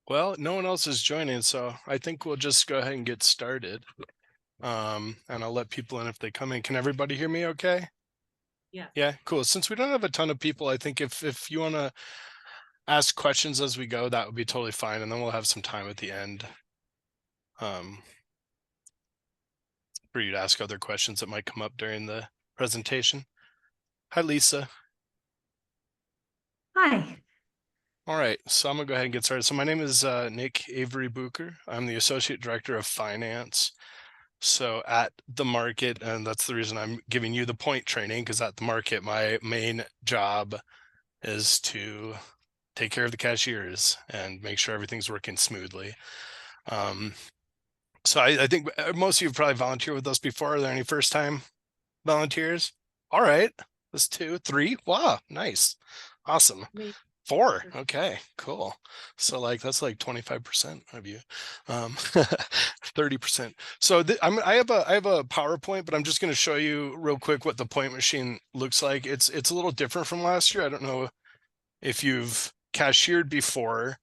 Well, no one else is joining, so I think we'll just go ahead and get started. And I'll let people in if they come in. Can everybody hear me okay? Yes. Yeah, cool. Since we don't have a ton of people, I think if you want to ask questions as we go, that would be totally fine. And then we'll have some time at the end um, for you to ask other questions that might come up during the presentation. Hi, Lisa. Hi. All right, so I'm gonna go ahead and get started. So my name is Nick Avery Booker. I'm the Associate Director of Finance. So at the market, and that's the reason I'm giving you the point training, because at the market, my main job is to take care of the cashiers and make sure everything's working smoothly. Um, so I think most of you have probably volunteered with us before. Are there any first time volunteers? All right, that's two, three. Wow, nice, awesome. Me. Four. Okay, cool. So like that's like 25% of you. 30%. So I have a PowerPoint, but I'm just going to show you real quick what the point machine looks like. It's a little different from last year. I don't know if you've cashiered before.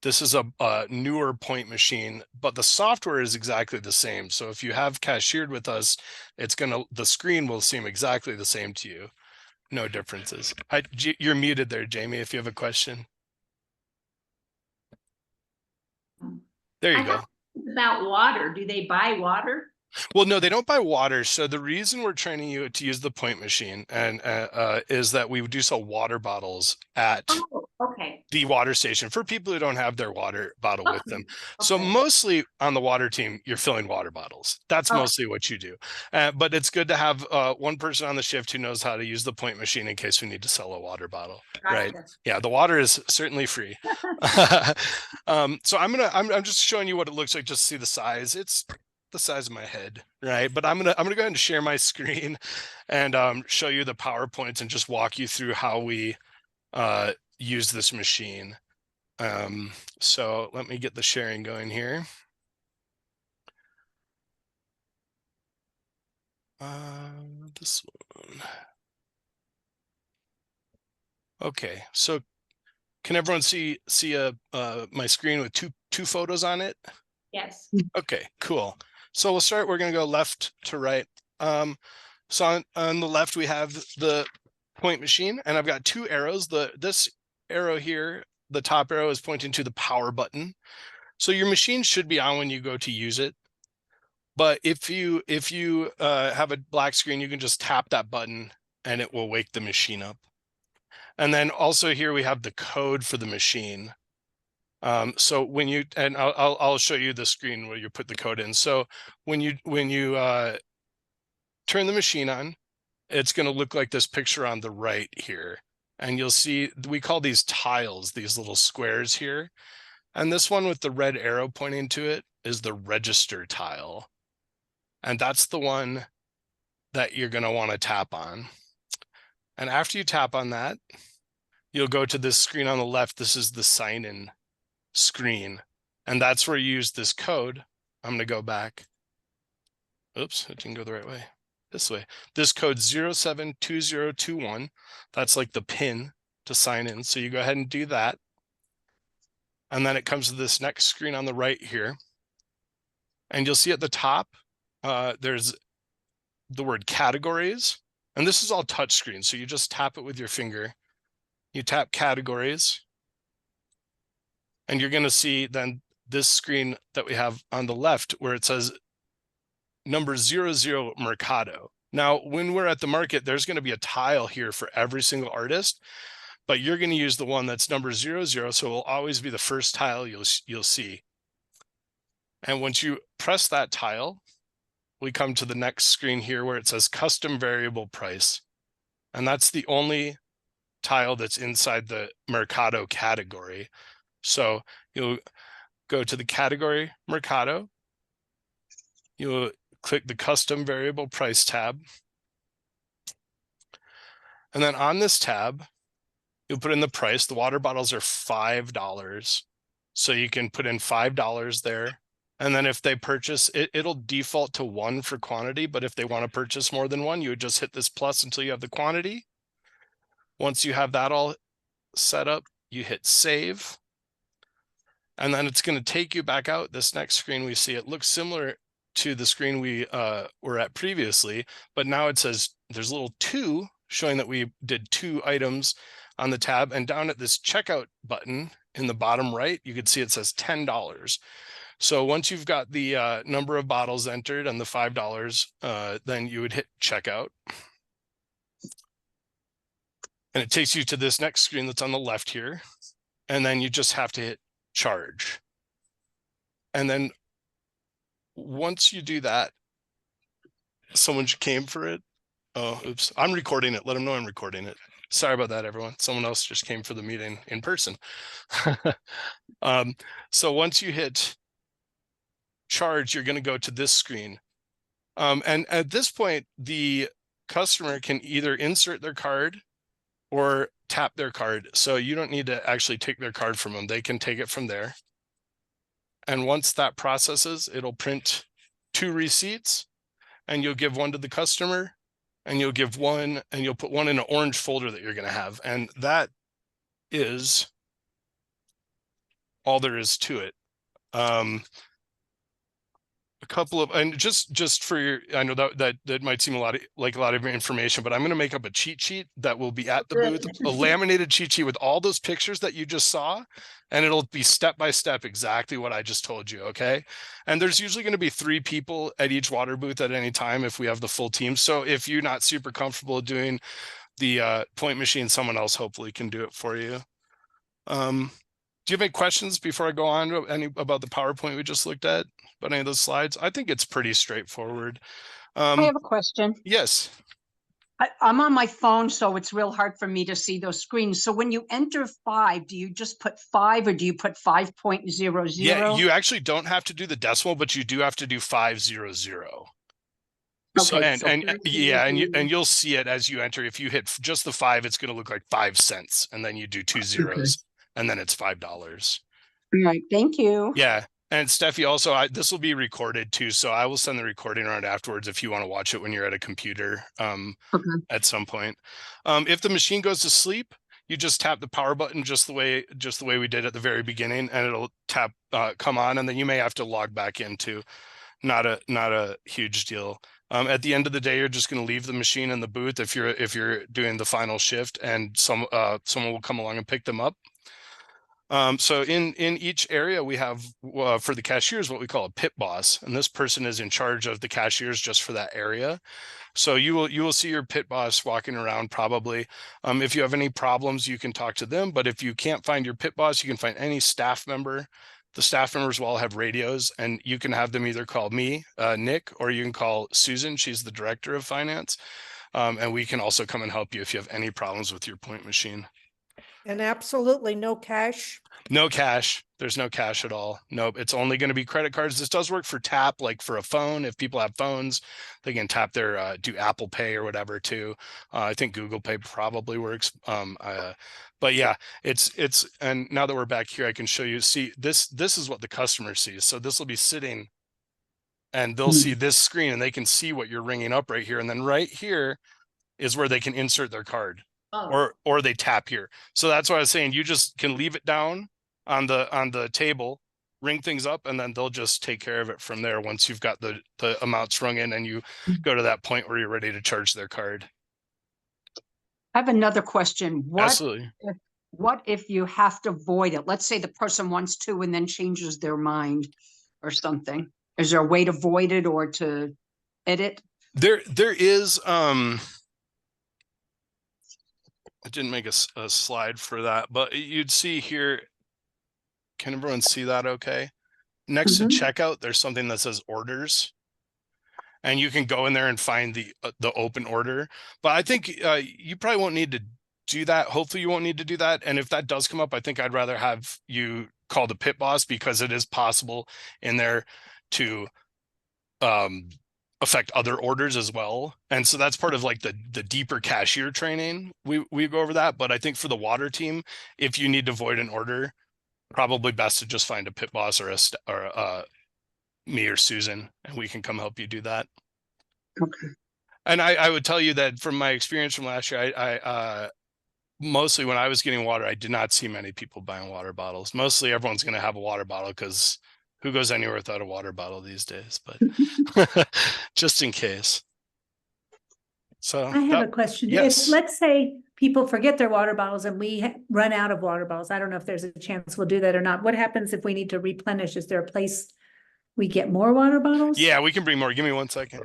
This is a newer point machine, but the software is exactly the same. So if you have cashiered with us, the screen will seem exactly the same to you. No differences. You're muted there, Jamie, if you have a question. There I you have go. about water. Do they buy water? Well, no, they don't buy water. So the reason we're training you to use the point machine and is that we do sell water bottles at Oh, okay. the water station for people who don't have their water bottle with them. Okay. So Okay. mostly on the water team, you're filling water bottles. That's Oh, mostly what you do. But it's good to have one person on the shift who knows how to use the point machine in case we need to sell a water bottle, right? gotcha. Yeah, the water is certainly free. So I'm just showing you what it looks like just to see the size. It's the size of my head, right? But I'm gonna go ahead and share my screen and show you the PowerPoints and just walk you through how we use this machine. So let me get the sharing going here. This one. Okay, so can everyone see my screen with two photos on it? Yes. Okay, cool. So we'll start. We're gonna go left to right. So on the left we have the point machine, and I've got two arrows. This arrow here, the top arrow, is pointing to the power button. So your machine should be on when you go to use it. But if you have a black screen, you can just tap that button and it will wake the machine up. And then also here we have the code for the machine. So when you and I'll show you the screen where you put the code in. So when you turn the machine on, it's going to look like this picture on the right here. And you'll see we call these tiles, these little squares here. And this one with the red arrow pointing to it is the register tile. And that's the one that you're going to want to tap on. And after you tap on that, you'll go to this screen on the left. This is the sign in screen. And that's where you use this code. I'm going to go back. Oops, it didn't go the right way. This way. This code 072021. That's like the pin to sign in. So you go ahead and do that. And then it comes to this next screen on the right here. And you'll see at the top, there's the word categories. And this is all touchscreen. So you just tap it with your finger. You tap categories. And you're going to see then this screen that we have on the left where it says number 00 Mercado. Now, when we're at the market, there's going to be a tile here for every single artist, but you're going to use the one that's number 00, so it will always be the first tile you'll see. And once you press that tile, we come to the next screen here where it says custom variable price. And that's the only tile that's inside the Mercado category. So you'll go to the category Mercado. You'll click the custom variable price tab. And then on this tab, you'll put in the price. The water bottles are $5. So you can put in $5 there. And then if they purchase, it'll default to 1 for quantity. But if they want to purchase more than one, you would just hit this plus until you have the quantity. Once you have that all set up, you hit save. And then it's going to take you back out. This next screen we see, it looks similar to the screen we were at previously, but now it says there's a little 2 showing that we did 2 items on the tab, and down at this checkout button in the bottom right, you can see it says $10. So once you've got the number of bottles entered and the $5, then you would hit checkout. And it takes you to this next screen that's on the left here. And then you just have to hit charge. And then once you do that, someone came for it. Oh, oops. I'm recording it. Let them know I'm recording it. Sorry about that, everyone. Someone else just came for the meeting in person. So once you hit charge, you're going to go to this screen. And at this point, the customer can either insert their card or tap their card. So you don't need to actually take their card from them. They can take it from there. And once that processes, it'll print 2 receipts, and you'll give one to the customer, and you'll give one, and you'll put one in an orange folder that you're going to have. And that is all there is to it. A couple of, and just for your, I know that might seem like a lot of information, but I'm going to make up a cheat sheet that will be at the booth, a laminated cheat sheet with all those pictures that you just saw, and it'll be step by step exactly what I just told you. Okay. And there's usually going to be 3 people at each water booth at any time if we have the full team. So if you're not super comfortable doing the Poynt machine, someone else hopefully can do it for you. Do you have any questions before I go on about the PowerPoint we just looked at, about any of those slides? I think it's pretty straightforward. I have a question. Yes. I'm on my phone, so it's real hard for me to see those screens. So when you enter 5, do you just put 5 or do you put 5.00? Yeah, you actually don't have to do the decimal, but you do have to do 500. So Okay, and yeah, and you'll see it as you enter. If you hit just the 5, it's going to look like 5 cents, and then you do 2 zeros, and then it's $5. All right, thank you. Yeah. And Steffi, also, this will be recorded too, so I will send the recording around afterwards if you want to watch it when you're at a computer at some point. If the machine goes to sleep, you just tap the power button just the way we did at the very beginning, and it'll come on, and then you may have to log back into. Not a huge deal. At the end of the day, you're just going to leave the machine in the booth if you're doing the final shift, and someone will come along and pick them up. So in each area we have for the cashiers what we call a pit boss, and this person is in charge of the cashiers just for that area. So you will see your pit boss walking around probably. If you have any problems, you can talk to them. But if you can't find your pit boss, you can find any staff member. The staff members will all have radios, and you can have them either call me, Nick, or you can call Susan. She's the director of finance. And we can also come and help you if you have any problems with your Poynt machine. And absolutely no cash. No cash. There's no cash at all. Nope. It's only going to be credit cards. This does work for tap, like for a phone. If people have phones, they can tap their do Apple Pay or whatever too. I think Google Pay probably works. But yeah, it's and now that we're back here, I can show you. See, this is what the customer sees. So this will be sitting, and they'll see this screen, and they can see what you're ringing up right here. And then right here is where they can insert their card. Or they tap here. So that's why I was saying you just can leave it down on the table, ring things up, and then they'll just take care of it from there once you've got the amounts rung in and you go to that point where you're ready to charge their card. I have another question. Absolutely. What if you have to void it? Let's say the person wants to and then changes their mind or something. Is there a way to void it or to edit? There is I didn't make a slide for that, but you'd see here, can everyone see that okay? Next to checkout, there's something that says orders, and you can go in there and find the open order. But I think you probably won't need to do that. Hopefully you won't need to do that. And if that does come up, I think I'd rather have you call the pit boss, because it is possible in there to affect other orders as well. And so that's part of like the deeper cashier training. We go over that. But I think for the water team, if you need to void an order, probably best to just find a pit boss or me or Susan, and we can come help you do that. Okay. And I would tell you that from my experience from last year, mostly when I was getting water, I did not see many people buying water bottles. Mostly everyone's going to have a water bottle because who goes anywhere without a water bottle these days? But just in case. So I have a question. yes. If, let's say people forget their water bottles and we run out of water bottles, I don't know if there's a chance we'll do that or not. What happens if we need to replenish? Is there a place we get more water bottles? Yeah, we can bring more. Give me 1 second.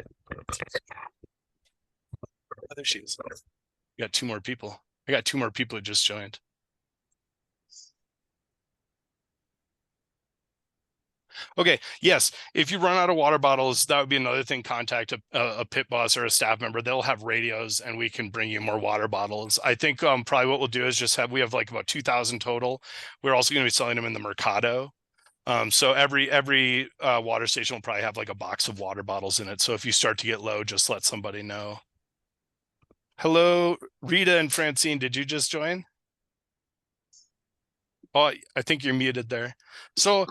Oh, there she is. We got 2 more people. I got 2 more people who just joined. Okay, yes. If you run out of water bottles, that would be another thing. Contact a pit boss or a staff member. They'll have radios and we can bring you more water bottles. I think probably what we'll do is just we have like about 2,000 total. We're also going to be selling them in the Mercado. So every water station will probably have like a box of water bottles in it. So if you start to get low, just let somebody know. Hello, Rita and Francine. Did you just join? Oh, I think you're muted there. So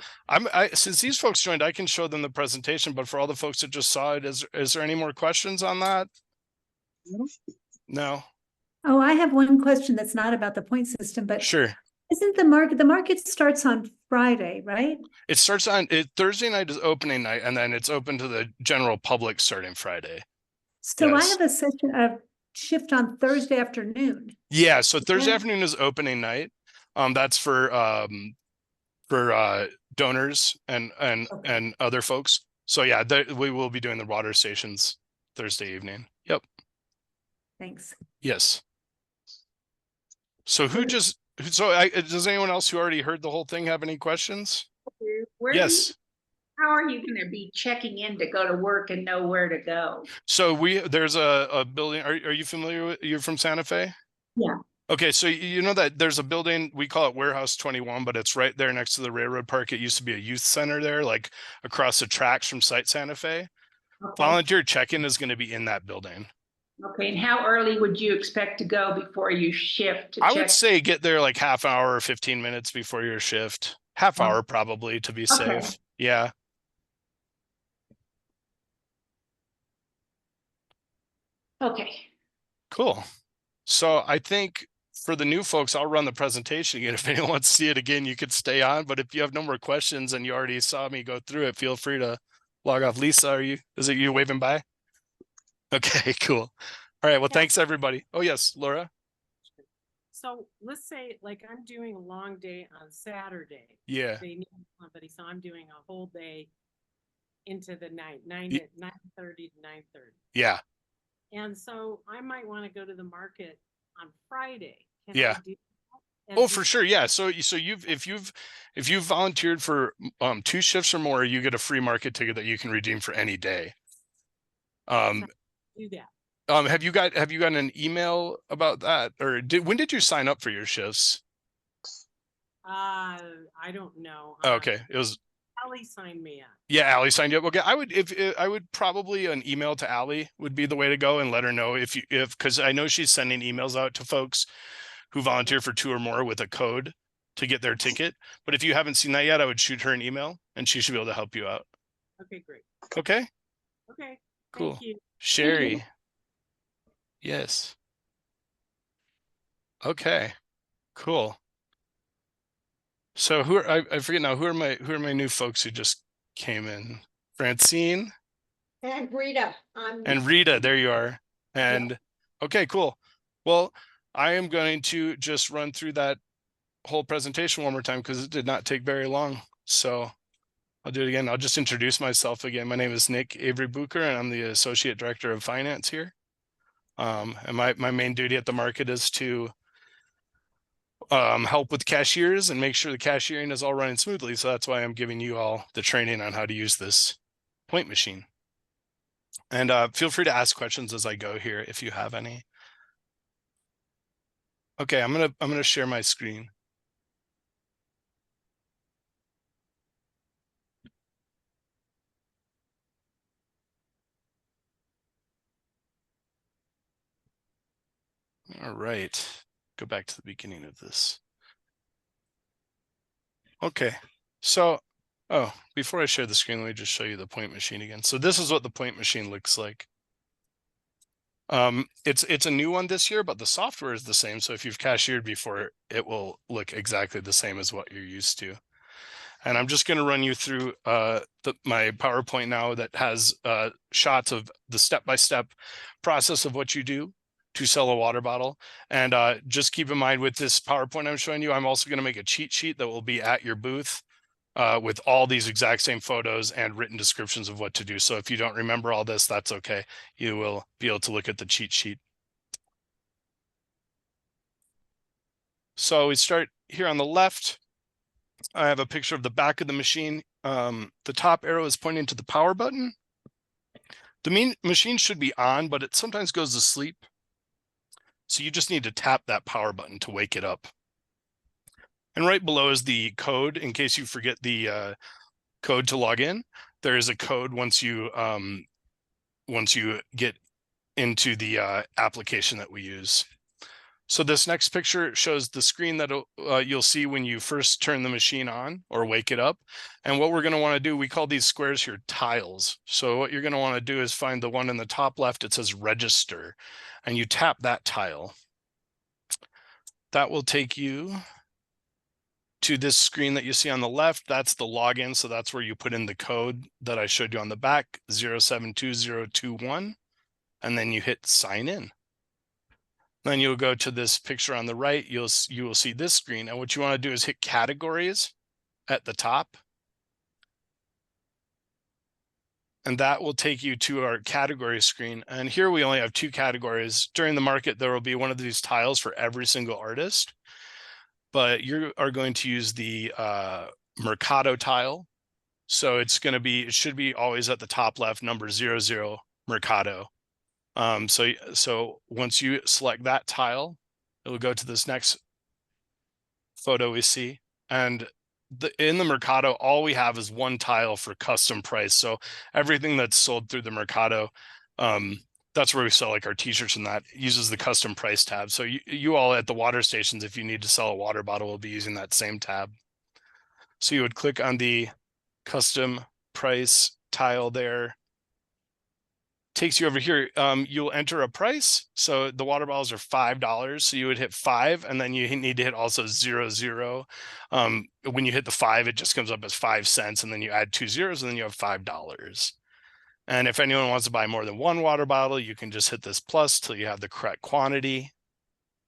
since these folks joined, I can show them the presentation, but for all the folks that just saw it, is there any more questions on that? No. Oh, I have one question that's not about the point system, but Sure. isn't the market starts on Friday, right? It starts on Thursday night is opening night, and then it's open to the general public starting Friday. So I Yes. have a shift on Thursday afternoon. Yeah, so Thursday Yeah. afternoon is opening night. That's for donors and Okay. other folks. So yeah, we will be doing the water stations Thursday evening. Yep. Thanks. Yes. So does anyone else who already heard the whole thing have any questions? Where do you, Yes. how are you gonna be checking in to go to work and know where to go? So there's a building. Are you familiar with, you're from Santa Fe? Yeah. Okay, so you know that there's a building, we call it Warehouse 21, but it's right there next to the railroad park. It used to be a youth center there, like across the tracks from Site Santa Fe. Okay. Volunteer check-in is going to be in that building. Okay, and how early would you expect to go before you shift to I check? would say get there like half hour or 15 minutes before your shift. Half hour probably to be safe. Yeah. Okay. Cool. So I think for the new folks, I'll run the presentation again. If anyone wants to see it again, you could stay on. But if you have no more questions and you already saw me go through it, feel free to log off. Lisa, is it you waving by? Okay, cool. All right. Well, thanks everybody. Oh yes, Laura. So let's say like I'm doing a long day on Saturday. Yeah. They need somebody, so I'm doing a whole day into the night, 9:30 to 9:30. Yeah. And so I might want to go to the market on Friday. Can Yeah. I do that? Oh, for sure. Yeah. So if you've volunteered for 2 shifts or more, you get a free market ticket that you can redeem for any day. Do that. Have you gotten an email about that, or when did you sign up for your shifts? I don't know. Oh, okay. It was Ellie signed me up. Yeah, Allie signed you up. Okay, I would probably an email to Allie would be the way to go and let her know because I know she's sending emails out to folks who volunteer for 2 or more with a code to get their ticket. But if you haven't seen that yet, I would shoot her an email and she should be able to help you out. Okay, great. Okay. Okay. Cool. Thank you. Sherry. Yes. Okay. Cool. So I forget now, who are my new folks who just came in? Francine And Rita, and Rita, there you are. And okay, cool. Well, I am going to just run through that whole presentation one more time because it did not take very long. So I'll do it again. I'll just introduce myself again. My name is Nick Avery Bucher, and I'm the Associate Director of Finance here. And my main duty at the market is to help with cashiers and make sure the cashiering is all running smoothly. So that's why I'm giving you all the training on how to use this Poynt machine. And feel free to ask questions as I go here if you have any. Okay, I'm gonna share my screen. All right, go back to the beginning of this. Okay, so, before I share the screen, let me just show you the Poynt machine again. So this is what the Poynt machine looks like. It's a new one this year, but the software is the same. So if you've cashiered before, it will look exactly the same as what you're used to. And I'm just going to run you through my PowerPoint now that has shots of the step-by-step process of what you do to sell a water bottle. And just keep in mind with this PowerPoint I'm showing you, I'm also going to make a cheat sheet that will be at your booth with all these exact same photos and written descriptions of what to do. So if you don't remember all this, that's okay. You will be able to look at the cheat sheet. So we start here on the left. I have a picture of the back of the machine. The top arrow is pointing to the power button. The machine should be on, but it sometimes goes to sleep. So you just need to tap that power button to wake it up. And right below is the code in case you forget the code to log in. There is a code once you get into the application that we use. So this next picture shows the screen that you'll see when you first turn the machine on or wake it up. And what we're going to want to do, we call these squares here tiles. So what you're going to want to do is find the one in the top left. It says register, and you tap that tile. That will take you to this screen that you see on the left. That's the login. So that's where you put in the code that I showed you on the back, 072021, and then you hit sign in. Then you'll go to this picture on the right. You will see this screen. And what you want to do is hit categories at the top. And that will take you to our category screen. And here we only have 2 categories. During the market, there will be one of these tiles for every single artist. But you are going to use the Mercado tile. So it should be always at the top left, number 00 Mercado. So once you select that tile, it will go to this next photo we see. And in the Mercado, all we have is one tile for custom price. So everything that's sold through the Mercado, that's where we sell like our t-shirts, and that uses the custom price tab. So you all at the water stations, if you need to sell a water bottle, will be using that same tab. So you would click on the custom price tile there. Takes you over here. You'll enter a price. So the water bottles are $5. So you would hit 5, and then you need to hit also 00. When you hit the 5, it just comes up as 5 cents, and then you add 2 zeros, and then you have $5. And if anyone wants to buy more than one water bottle, you can just hit this plus till you have the correct quantity.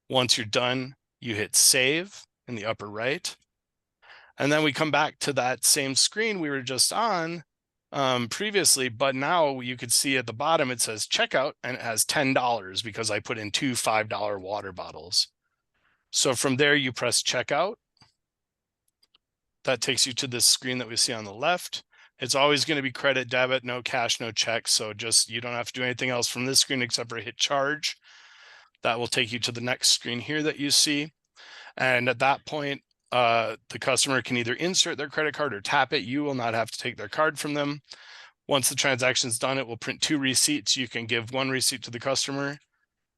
Once you're done, you hit save in the upper right. And then we come back to that same screen we were just on previously, but now you could see at the bottom it says checkout, and it has $10 because I put in 2 $5 water bottles. So from there you press checkout. That takes you to this screen that we see on the left. It's always going to be credit, debit, no cash, no check. So you don't have to do anything else from this screen except for hit charge. That will take you to the next screen here that you see. And at that point, the customer can either insert their credit card or tap it. You will not have to take their card from them. Once the transaction is done, it will print 2 receipts. You can give 1 receipt to the customer,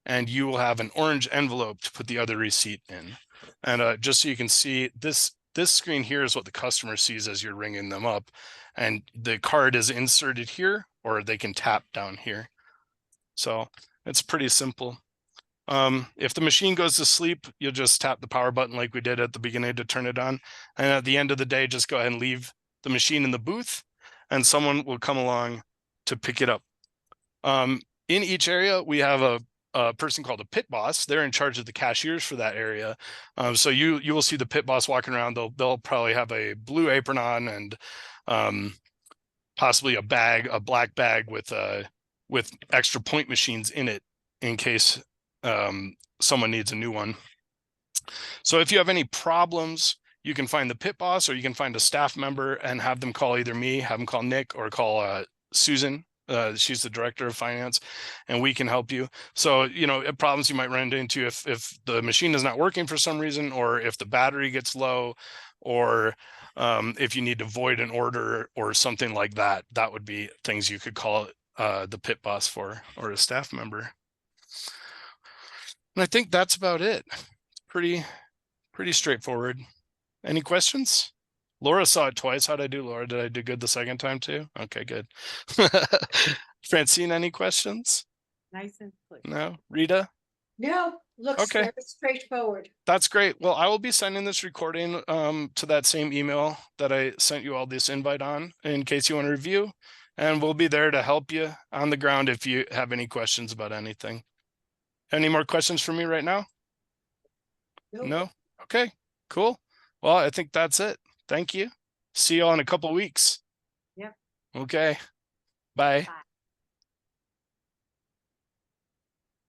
and you will have an orange envelope to put the other receipt in. And just so you can see, this screen here is what the customer sees as you're ringing them up. And the card is inserted here, or they can tap down here. So it's pretty simple. If the machine goes to sleep, you'll just tap the power button like we did at the beginning to turn it on. And at the end of the day, just go ahead and leave the machine in the booth, and someone will come along to pick it up. In each area, we have a person called a pit boss. They're in charge of the cashiers for that area. So you will see the pit boss walking around. They'll probably have a blue apron on and possibly a black bag with extra Poynt machines in it in case someone needs a new one. So if you have any problems, you can find the pit boss, or you can find a staff member and have them call either me, have them call Nick, or call Susan. She's the director of finance, and we can help you. So, problems you might run into if the machine is not working for some reason, or if the battery gets low, or if you need to void an order or something like that, that would be things you could call the pit boss for, or a staff member. And I think that's about it. Pretty straightforward. Any questions? Laura saw it twice. How'd I do, Laura? Did I do good the second time too? Okay, good. Francine, any questions? Nice and clear. No, Rita? No, looks Okay. very straightforward. That's great. Well, I will be sending this recording to that same email that I sent you all this invite on in case you want to review. And we'll be there to help you on the ground if you have any questions about anything. Any more questions for me right now? Nope. No? Okay, cool. Well, I think that's it. Thank you. See you all in a couple weeks. Yep. Okay. Bye. Bye.